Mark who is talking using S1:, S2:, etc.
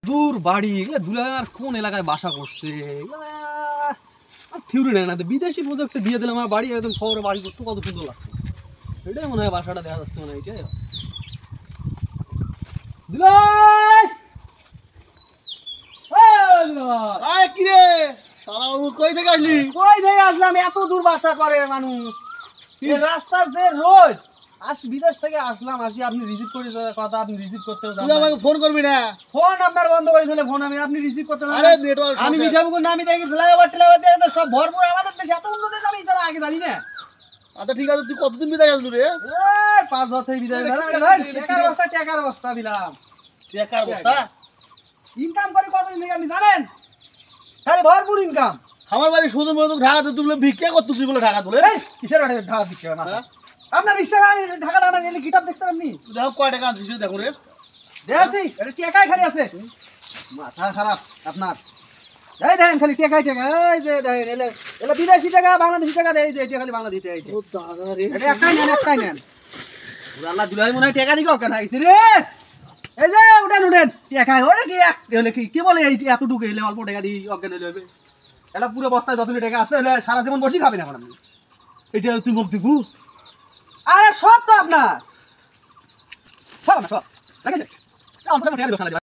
S1: দূর বাড়ি এগুলো দুলার কোন এলাকায় বাসা করছে থিওরি নেয় না বিদেশি প্রজেক্টে দিয়ে দিলাম আমার বাড়ি একদম শহরে বাড়ি করতে কত সুন্দর লাগছে এটাই মনে হয় বাসাটা দেখা যাচ্ছে মনে হয় এটাই দুলাই
S2: কিরে কই থেকে আসলি?
S1: কই থেকে আসলাম এত দূর বাসা করে মানুষ রাস্তার যে রোড বিদেশ থেকে আসলাম আসি আপনি রিসিভ করে কথা আপনি রিসিভ করতে
S2: তুই আমাকে ফোন করবি না?
S1: ফোন আপনার বন্ধ করে দিলে ফোন আপনি রিসিভ করতে
S2: আরে নেটওয়ার্ক
S1: আমি মিঠাপুকুর নামি দেখি ফ্লাইওভার দিয়ে তো সব ভরপুর আমাদের দেশে এত উন্নত দেশ আমি তারা আগে জানি না।
S2: আচ্ছা ঠিক আছে, তুই কতদিন বিদায় আসলি রে?
S1: 5 বছর থেকে বিদায় টাকার বস্তা দিলাম।
S2: টাকার বস্তা
S1: ইনকাম করে কতদিন থেকে আপনি জানেন? খালি ভরপুর ইনকাম।
S2: আমার বাড়ি সুজন বলে তোকে ঢাকাতে তুই বলে ভিক্ষা করতেছিস বলে ঢাকা তুলে
S1: কিসের ঢাকা দিচ্ছে আপনার বিশ্বাস আমি ঢাকা দাম কিতাব দেখছেন আপনি?
S2: দেখো কয় টাকা আনছিস দেখো রে।
S1: দেখছি এটা টাকাই খালি আছে মাথা খারাপ আপনার। এই দেখেন খালি টাকাই টাকা এই যে দেখেন এলে বিদেশি টাকা বাংলাদেশি টাকা দেয় যে এটা খালি বাংলাদেশি টাকা
S2: ও দাদা রে,
S1: এটা একটাই নেন আল্লাহ দুলাই মনে হয় টাকা দিকে কেন আইছে রে। এই যে উঠেন টাকা ওটা কি হলে কি বলে এই এতটুকু এলে অল্প টাকা দিয়ে অজ্ঞান হলে হবে এটা পুরো বস্তায় যতগুলো টাকা আছে সারা জীবন বসে খাবেন এখন আপনি
S2: এটা তুই মুখ দিবু?
S1: আরে সব তো আপনার সব না সব ঠিক আছে